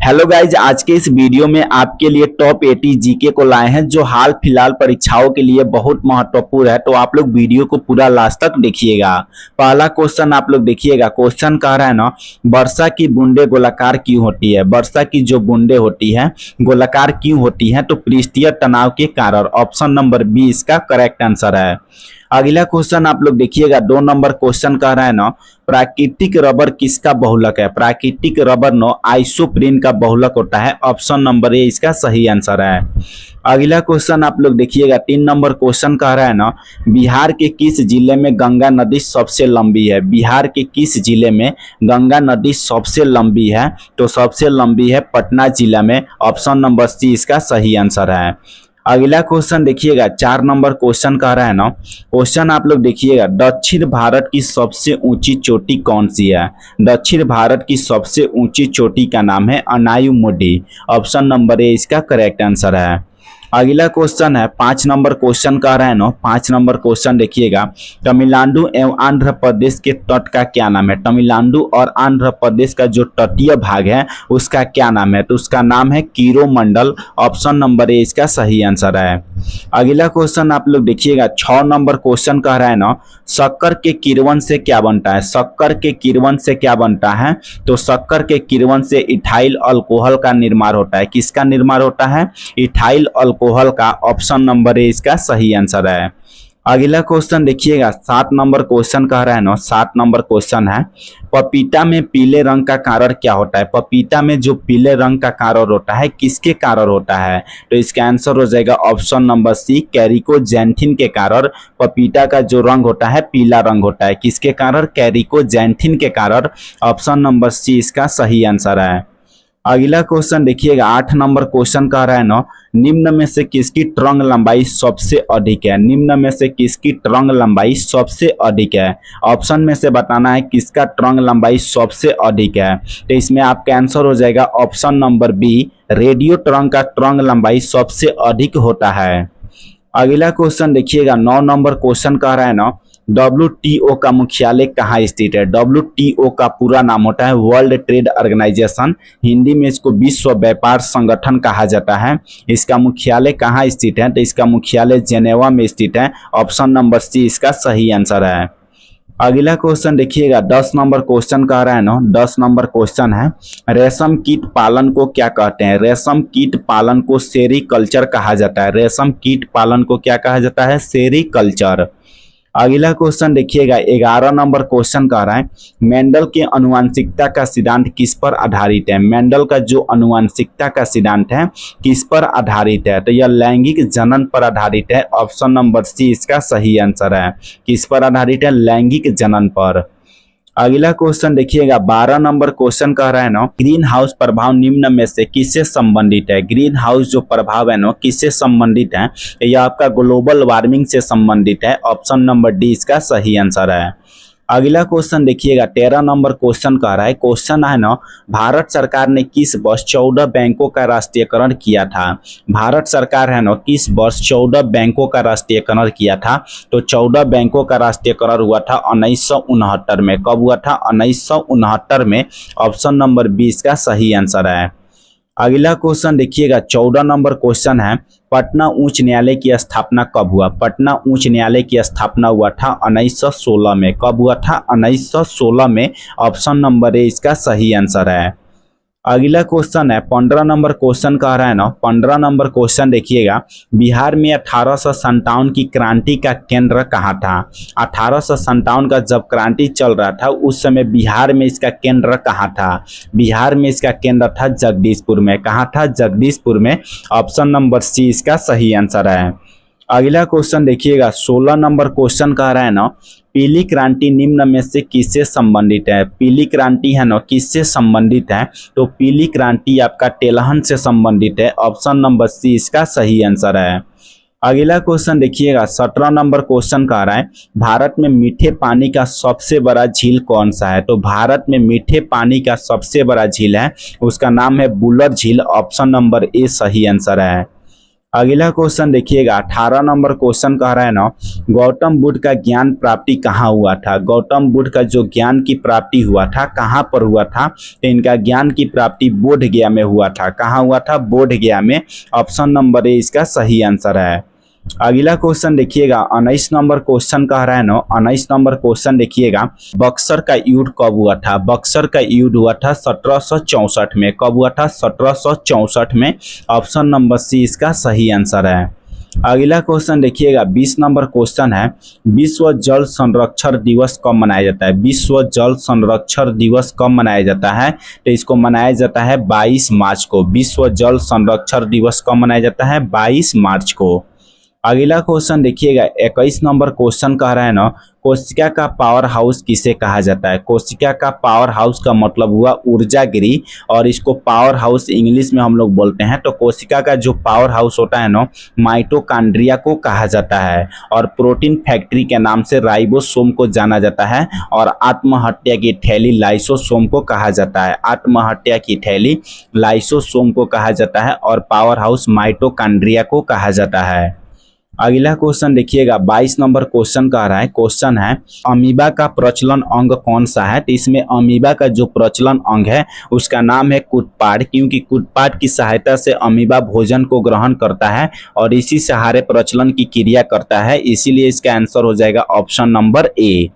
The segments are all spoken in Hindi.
हेलो गाइज, आज के इस वीडियो में आपके लिए टॉप 80 जीके को लाए हैं जो हाल फिलहाल परीक्षाओं के लिए बहुत महत्वपूर्ण है। तो आप लोग वीडियो को पूरा लास्ट तक देखिएगा। पहला क्वेश्चन आप लोग देखिएगा। क्वेश्चन कह रहा है ना, वर्षा की बूंदे गोलाकार क्यों होती है। वर्षा की जो बूंदे होती है गोलाकार क्यों होती है, तो पृष्ठीय तनाव के कारण। ऑप्शन नंबर बी इसका करेक्ट आंसर है। अगला क्वेश्चन आप लोग देखिएगा। 2 नंबर क्वेश्चन कह रहा है ना, प्राकृतिक रबर किसका बहुलक है। प्राकृतिक रबर नो आइसोप्रीन का बहुलक होता है। ऑप्शन नंबर ए इसका सही आंसर है। अगला क्वेश्चन आप लोग देखिएगा। 3 नंबर क्वेश्चन कह रहा है ना, बिहार के किस जिले में गंगा नदी सबसे लंबी है। बिहार के किस जिले में गंगा नदी सबसे लंबी है, तो सबसे लंबी है पटना जिला में। ऑप्शन नंबर सी इसका सही आंसर है। अगला क्वेश्चन देखिएगा। 4 नंबर क्वेश्चन कह रहा है ना, क्वेश्चन आप लोग देखिएगा। दक्षिण भारत की सबसे ऊंची चोटी कौन सी है। दक्षिण भारत की सबसे ऊंची चोटी का नाम है अनायुमुडी। ऑप्शन नंबर ए इसका करेक्ट आंसर है। अगला क्वेश्चन है 5 नंबर क्वेश्चन कह रहा है ना। 5 नंबर क्वेश्चन देखिएगा। तमिलनाडु एवं आंध्र प्रदेश के तट का क्या नाम है। तमिलनाडु और आंध्र प्रदेश का जो तटीय भाग है उसका क्या नाम है, तो उसका नाम है कीरोमंडल। ऑप्शन नंबर ए इसका सही आंसर है। अगला क्वेश्चन आप लोग देखिएगा। 6 नंबर क्वेश्चन कह रहा है ना, शक्कर के किण्वन से क्या बनता है। शक्कर के किण्वन से क्या बनता है, तो शक्कर के किण्वन से इथाइल अल्कोहल का निर्माण होता है। किसका निर्माण होता है, इथाइल अल्कोहल का। ऑप्शन नंबर ए इसका सही आंसर है। अगला क्वेश्चन देखिएगा। 7 नंबर क्वेश्चन कह रहा है ना। 7 नंबर क्वेश्चन है, पपीता में पीले रंग का कारण क्या होता है। पपीता में जो पीले रंग का कारण होता है किसके कारण होता है, तो इसका आंसर हो जाएगा ऑप्शन नंबर सी कैरिकोजैंथिन के कारण। पपीता का जो रंग होता है पीला रंग होता है, किसके कारण, कैरिकोजैंथिन के कारण। ऑप्शन नंबर सी इसका सही आंसर है। अगला क्वेश्चन देखिएगा। 8 नंबर क्वेश्चन कह रहा है ना, निम्न में से किसकी तरंग लंबाई सबसे अधिक है। निम्न में से किसकी तरंग लंबाई सबसे अधिक है। ऑप्शन में से बताना है किसका तरंग लंबाई सबसे अधिक है, तो इसमें आपका आंसर हो जाएगा ऑप्शन नंबर बी, रेडियो तरंग का तरंग लंबाई सबसे अधिक होता है। अगला क्वेश्चन देखिएगा। 9 नंबर क्वेश्चन कह रहा है ना, WTO का मुख्यालय कहाँ स्थित है। WTO का पूरा नाम होता है वर्ल्ड ट्रेड ऑर्गेनाइजेशन। हिंदी में इसको विश्व व्यापार संगठन कहा जाता है। इसका मुख्यालय कहाँ स्थित है, तो इसका मुख्यालय जेनेवा में स्थित है। ऑप्शन नंबर सी इसका सही आंसर है। अगला क्वेश्चन देखिएगा। 10 नंबर क्वेश्चन कह रहा है ना। 10 नंबर क्वेश्चन है, रेशम कीट पालन को क्या कहते हैं। रेशम कीट पालन को सेरीकल्चर कहा जाता है। रेशम कीट पालन को क्या कहा जाता है, सेरीकल्चर। अगला क्वेश्चन देखिएगा। 11 नंबर क्वेश्चन कह रहा है, मेंडल के आनुवंशिकता का सिद्धांत किस पर आधारित है। मेंडल का जो आनुवंशिकता का सिद्धांत है किस पर आधारित है, तो यह लैंगिक जनन पर आधारित है। ऑप्शन नंबर सी इसका सही आंसर है। किस पर आधारित है, लैंगिक जनन पर। अगला क्वेश्चन देखिएगा। 12 नंबर क्वेश्चन कह रहा है ना, ग्रीन हाउस प्रभाव निम्न में से किससे संबंधित है। ग्रीन हाउस जो प्रभाव है ना किससे संबंधित है, यह आपका ग्लोबल वार्मिंग से संबंधित है। ऑप्शन नंबर डी इसका सही आंसर है। अगला क्वेश्चन देखिएगा। 13 नंबर क्वेश्चन कह रहा है, क्वेश्चन है ना, भारत सरकार ने किस वर्ष 14 बैंकों का राष्ट्रीयकरण किया था। भारत सरकार है ना किस वर्ष 14 बैंकों का राष्ट्रीयकरण किया था, तो 14 बैंकों का राष्ट्रीयकरण हुआ था 1969 में। कब हुआ था, 1969 में। ऑप्शन नंबर 20 का सही आंसर है। अगला क्वेश्चन देखिएगा। 14 नंबर क्वेश्चन है, पटना उच्च न्यायालय की स्थापना कब हुआ। पटना उच्च न्यायालय की स्थापना हुआ था 1916 में। कब हुआ था, 1916 में। ऑप्शन नंबर ए इसका सही आंसर है। अगला क्वेश्चन है 15 नंबर क्वेश्चन कह रहा है ना। 15 नंबर क्वेश्चन देखिएगा। बिहार में 1857 की क्रांति का केंद्र कहाँ था। 1857 का जब क्रांति चल रहा था उस समय बिहार में इसका केंद्र कहाँ था। बिहार में इसका केंद्र था जगदीशपुर में। कहाँ था, जगदीशपुर में। ऑप्शन नंबर सी इसका सही आंसर है। अगला क्वेश्चन देखिएगा। 16 नंबर क्वेश्चन कह रहा है ना, पीली क्रांति निम्न में से किससे संबंधित है। पीली क्रांति है ना किससे संबंधित है, तो पीली क्रांति आपका तेलहन से संबंधित है। ऑप्शन नंबर सी इसका सही आंसर है। अगला क्वेश्चन देखिएगा। 17 नंबर क्वेश्चन कह रहा है, भारत में मीठे पानी का सबसे बड़ा झील कौन सा है। तो भारत में मीठे पानी का सबसे बड़ा झील है, उसका नाम है बुलर झील। ऑप्शन नंबर ए सही आंसर है। अगला क्वेश्चन देखिएगा 18 नंबर क्वेश्चन कह रहा है ना, गौतम बुद्ध का ज्ञान प्राप्ति कहाँ हुआ था। गौतम बुद्ध का जो ज्ञान की प्राप्ति हुआ था कहाँ पर हुआ था, तो इनका ज्ञान की प्राप्ति बोध गया में हुआ था। कहाँ हुआ था, बोध गया में। ऑप्शन नंबर ए इसका सही आंसर है। अगला क्वेश्चन देखिएगा 19 नंबर क्वेश्चन कह रहा है ना, 19 नंबर क्वेश्चन देखिएगा, बक्सर का युद्ध कब हुआ था। बक्सर का युद्ध हुआ था 1764 में। कब हुआ था, 1764 में। ऑप्शन नंबर सी इसका सही आंसर है। अगला क्वेश्चन देखिएगा 20 नंबर क्वेश्चन है, विश्व जल संरक्षण दिवस कब मनाया जाता है। विश्व जल संरक्षण दिवस कब मनाया जाता है, तो इसको मनाया जाता है 22 मार्च को। विश्व जल संरक्षण दिवस कब मनाया जाता है, 22 मार्च को। अगला क्वेश्चन देखिएगा 21 नंबर क्वेश्चन कह रहा है ना, कोशिका का पावर हाउस किसे कहा जाता है। कोशिका का पावर हाउस का मतलब हुआ ऊर्जा गिरी, और इसको पावर हाउस इंग्लिश में हम लोग बोलते हैं। तो कोशिका का जो पावर हाउस होता है ना, माइटोकॉन्ड्रिया को कहा जाता है, और प्रोटीन फैक्ट्री के नाम से राइबोसोम को जाना जाता है, और आत्महत्या की थैली लाइसोसोम को कहा जाता है। आत्महत्या की थैली लाइसोसोम को कहा जाता है, और पावर हाउस माइटोकॉन्ड्रिया को कहा जाता है। अगला क्वेश्चन देखिएगा 22 नंबर क्वेश्चन कह रहा है, क्वेश्चन है अमीबा का प्रचलन अंग कौन सा है। तो इसमें अमीबा का जो प्रचलन अंग है उसका नाम है कूटपाट, क्योंकि कूटपाट की सहायता से अमीबा भोजन को ग्रहण करता है और इसी सहारे प्रचलन की क्रिया करता है, इसीलिए इसका आंसर हो जाएगा ऑप्शन नंबर ए।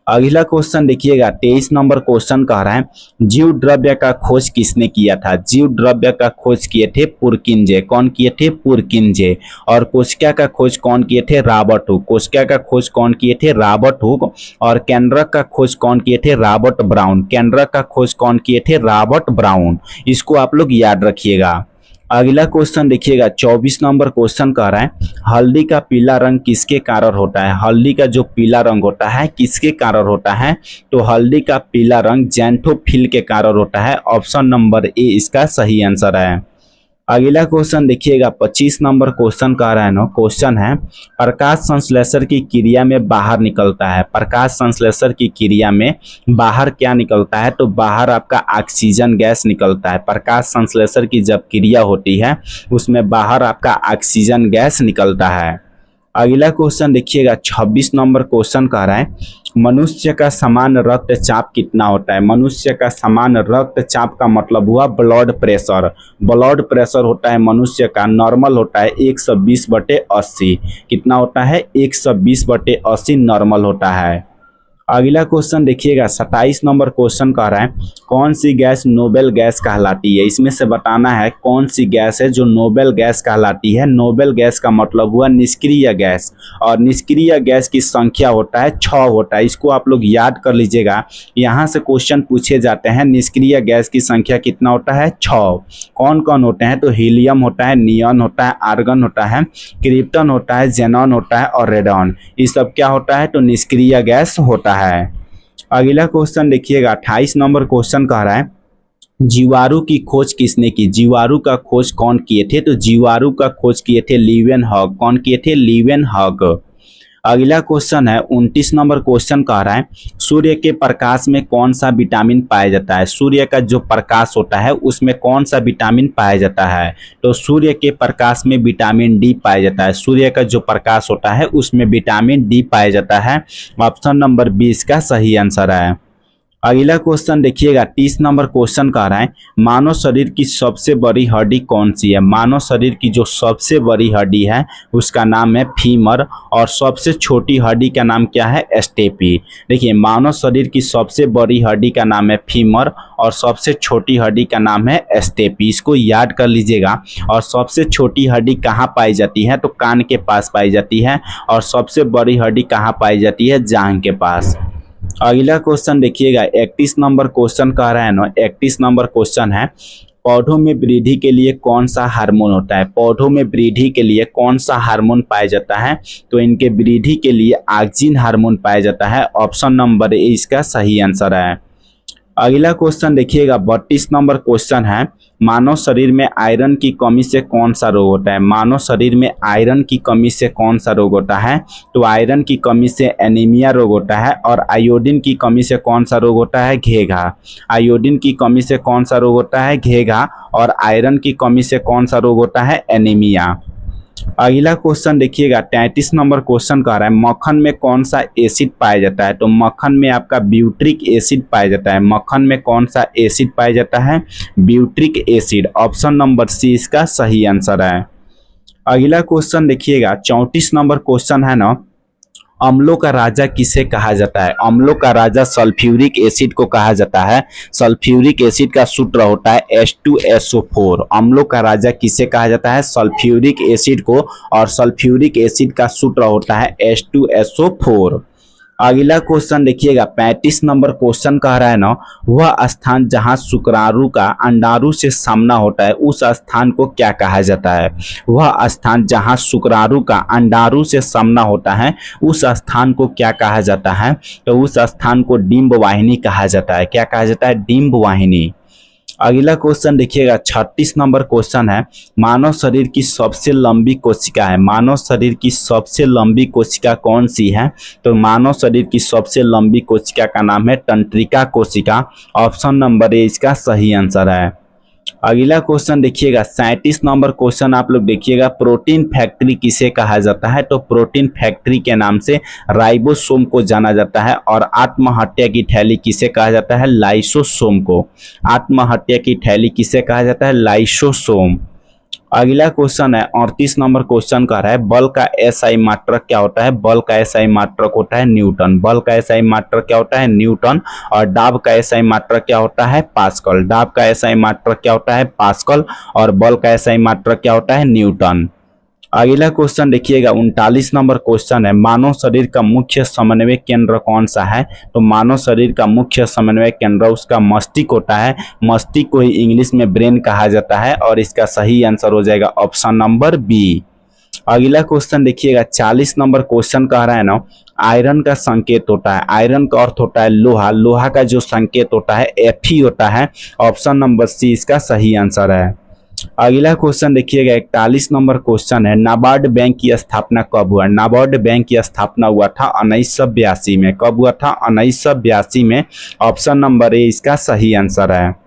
अगला क्वेश्चन देखिएगा 23 नंबर क्वेश्चन कह रहा है, जीव द्रव्य का खोज किसने किया था। जीव द्रव्य का खोज किए थे पुरकिंजे। कौन किए थे, पुरकिंजे। और कोशिका का खोज कौन किए थे, रॉबर्ट हुक। कोशिका का खोज कौन किए थे, रॉबर्ट हुक। और केंद्रक का खोज कौन किए थे, रॉबर्ट ब्राउन। केंद्रक का खोज कौन किए थे, रॉबर्ट ब्राउन। इसको आप लोग याद रखिएगा। अगला क्वेश्चन देखिएगा 24 नंबर क्वेश्चन कह रहा है, हल्दी का पीला रंग किसके कारण होता है। हल्दी का जो पीला रंग होता है किसके कारण होता है, तो हल्दी का पीला रंग ज़ैंथोफिल के कारण होता है। ऑप्शन नंबर ए इसका सही आंसर है। अगला क्वेश्चन देखिएगा 25 नंबर क्वेश्चन कह रहा है ना, क्वेश्चन है प्रकाश संश्लेषण की क्रिया में बाहर निकलता है। प्रकाश संश्लेषण की क्रिया में बाहर क्या निकलता है, तो बाहर आपका ऑक्सीजन गैस निकलता है। प्रकाश संश्लेषण की जब क्रिया होती है उसमें बाहर आपका ऑक्सीजन गैस निकलता है। अगला क्वेश्चन देखिएगा 26 नंबर क्वेश्चन कह रहा है, मनुष्य का समान रक्तचाप कितना होता है। मनुष्य का समान रक्तचाप का मतलब हुआ ब्लड प्रेशर। ब्लड प्रेशर होता है मनुष्य का, नॉर्मल होता है 120/80। कितना होता है, 120/80 नॉर्मल होता है। अगला क्वेश्चन देखिएगा 27 नंबर क्वेश्चन कह रहा है, कौन सी गैस नोबेल गैस कहलाती है। इसमें से बताना है कौन सी गैस है जो नोबेल गैस कहलाती है। नोबेल गैस का मतलब हुआ निष्क्रिय गैस, और निष्क्रिय गैस की संख्या होता है 6 होता है। इसको आप लोग याद कर लीजिएगा, यहाँ से क्वेश्चन पूछे जाते हैं। निष्क्रिय गैस की संख्या कितना होता है, 6। कौन कौन होते हैं, तो हीलियम होता है, नियॉन होता है, आर्गन होता है, क्रिप्टन होता है, जेनॉन होता है और रेडॉन। ये सब क्या होता है, तो निष्क्रिय गैस होता है। अगला क्वेश्चन देखिएगा 28 नंबर क्वेश्चन कह रहा है, जीवाणु की खोज किसने की। जीवाणु का खोज कौन किए थे, तो जीवाणु का खोज किए थे लीवेनहॉग। कौन किए थे, लीवेनहॉग। अगला क्वेश्चन है 29 नंबर क्वेश्चन कह रहा है, सूर्य के प्रकाश में कौन सा विटामिन पाया जाता है। सूर्य का जो प्रकाश होता है उसमें कौन सा विटामिन पाया जाता है, तो सूर्य के प्रकाश में विटामिन डी पाया जाता है। सूर्य का जो प्रकाश होता है उसमें विटामिन डी पाया जाता है। ऑप्शन नंबर 20 का सही आंसर है। अगला क्वेश्चन देखिएगा 30 नंबर क्वेश्चन कह रहा है, मानव शरीर की सबसे बड़ी हड्डी कौन सी है। मानव शरीर की जो सबसे बड़ी हड्डी है उसका नाम है फीमर, और सबसे छोटी हड्डी का नाम क्या है, स्टेपी। देखिए, मानव शरीर की सबसे बड़ी हड्डी का नाम है फीमर और सबसे छोटी हड्डी का नाम है स्टेपी। इसको याद कर लीजिएगा। और सबसे छोटी हड्डी कहाँ पाई जाती है, तो कान के पास पाई जाती है, और सबसे बड़ी हड्डी कहाँ पाई जाती है, जांघ के पास। अगला क्वेश्चन देखिएगा 31 नंबर क्वेश्चन कह रहा है ना, 31 नंबर क्वेश्चन है, पौधों में वृद्धि के लिए कौन सा हार्मोन होता है। पौधों में वृद्धि के लिए कौन सा हार्मोन पाया जाता है, तो इनके वृद्धि के लिए ऑक्सिन हार्मोन पाया जाता है। ऑप्शन नंबर ए इसका सही आंसर है। अगला क्वेश्चन देखिएगा 32 नंबर क्वेश्चन है, मानव शरीर में आयरन की कमी से कौन सा रोग होता है। मानव शरीर में आयरन की कमी से कौन सा रोग होता है, तो आयरन की कमी से एनीमिया रोग होता है। और आयोडीन की कमी से कौन सा रोग होता है, घेघा। आयोडीन की कमी से कौन सा रोग होता है, घेघा। और आयरन की कमी से कौन सा रोग होता है, एनीमिया। अगला क्वेश्चन देखिएगा 33 नंबर क्वेश्चन कह रहा है मक्खन में कौन सा एसिड पाया जाता है। तो मक्खन में आपका ब्यूट्रिक एसिड पाया जाता है। मक्खन में कौन सा एसिड पाया जाता है, butyric acid. Option number C इसका सही आंसर है। अगला क्वेश्चन देखिएगा 34 नंबर क्वेश्चन है ना, अम्लों का राजा किसे कहा जाता है। अम्लों का राजा सल्फ्यूरिक एसिड को कहा जाता है। सल्फ्यूरिक एसिड का सूत्र होता है H2SO4। अम्लों का राजा किसे कहा जाता है, सल्फ्यूरिक एसिड को, और सल्फ्यूरिक एसिड का सूत्र होता है H2SO4। अगला क्वेश्चन देखिएगा 35 नंबर क्वेश्चन कह रहा है ना, वह स्थान जहां शुक्राणु का अंडाणु से सामना होता है उस स्थान को क्या कहा जाता है। वह स्थान जहां शुक्राणु का अंडाणु से सामना होता है उस स्थान को क्या कहा जाता है। तो उस स्थान को डिंब वाहिनी कहा जाता है। क्या कहा जाता है, डिंब वाहिनी। अगला क्वेश्चन देखिएगा 36 नंबर क्वेश्चन है, मानव शरीर की सबसे लंबी कोशिका है। मानव शरीर की सबसे लंबी कोशिका कौन सी है। तो मानव शरीर की सबसे लंबी कोशिका का नाम है तंत्रिका कोशिका। ऑप्शन नंबर ए इसका सही आंसर है। अगला क्वेश्चन देखिएगा 37 नंबर क्वेश्चन आप लोग देखिएगा, प्रोटीन फैक्ट्री किसे कहा जाता है। तो प्रोटीन फैक्ट्री के नाम से राइबोसोम को जाना जाता है। और आत्महत्या की थैली किसे कहा जाता है, लाइसोसोम को। आत्महत्या की थैली किसे कहा जाता है, लाइसोसोम। अगला क्वेश्चन है 38 नंबर क्वेश्चन कह रहा है, बल का एसआई मात्रक क्या होता है। बल का एसआई मात्रक होता है न्यूटन। बल का एसआई मात्रक क्या होता है, न्यूटन। और दाब का एसआई मात्रक क्या होता है, पास्कल। दाब का एसआई मात्रक क्या होता है, पास्कल। और बल का एसआई मात्रक क्या होता है, न्यूटन। अगला क्वेश्चन देखिएगा 39 नंबर क्वेश्चन है, मानव शरीर का मुख्य समन्वय केंद्र कौन सा है। तो मानव शरीर का मुख्य समन्वय केंद्र उसका मस्तिष्क होता है। मस्तिष्क को ही इंग्लिश में ब्रेन कहा जाता है। और इसका सही आंसर हो जाएगा ऑप्शन नंबर बी। अगला क्वेश्चन देखिएगा 40 नंबर क्वेश्चन कह रहा है ना, आयरन का संकेत होता है। आयरन का अर्थ होता है लोहा। लोहा का जो संकेत होता है Fe होता है। ऑप्शन नंबर सी इसका सही आंसर है। अगला क्वेश्चन देखिएगा 41 नंबर क्वेश्चन है, नाबार्ड बैंक की स्थापना कब हुआ। नाबार्ड बैंक की स्थापना हुआ था 1982 में। कब हुआ था, 1982 में। ऑप्शन नंबर ए इसका सही आंसर है।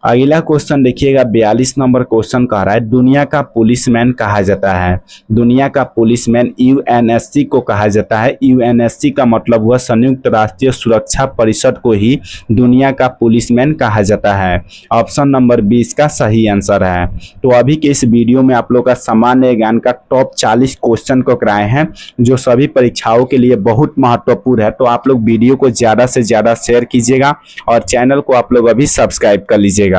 अगला क्वेश्चन देखिएगा 42 नंबर क्वेश्चन कह रहा है, दुनिया का पुलिसमैन कहा जाता है। दुनिया का पुलिसमैन यूएनएससी को कहा जाता है। यूएनएससी का मतलब हुआ संयुक्त राष्ट्रीय सुरक्षा परिषद को ही दुनिया का पुलिसमैन कहा जाता है। ऑप्शन नंबर 20 का सही आंसर है। तो अभी के इस वीडियो में आप लोग का सामान्य ज्ञान का टॉप 40 क्वेश्चन को कराए हैं जो सभी परीक्षाओं के लिए बहुत महत्वपूर्ण है। तो आप लोग वीडियो को ज़्यादा से ज़्यादा शेयर कीजिएगा और चैनल को आप लोग अभी सब्सक्राइब कर लीजिएगा।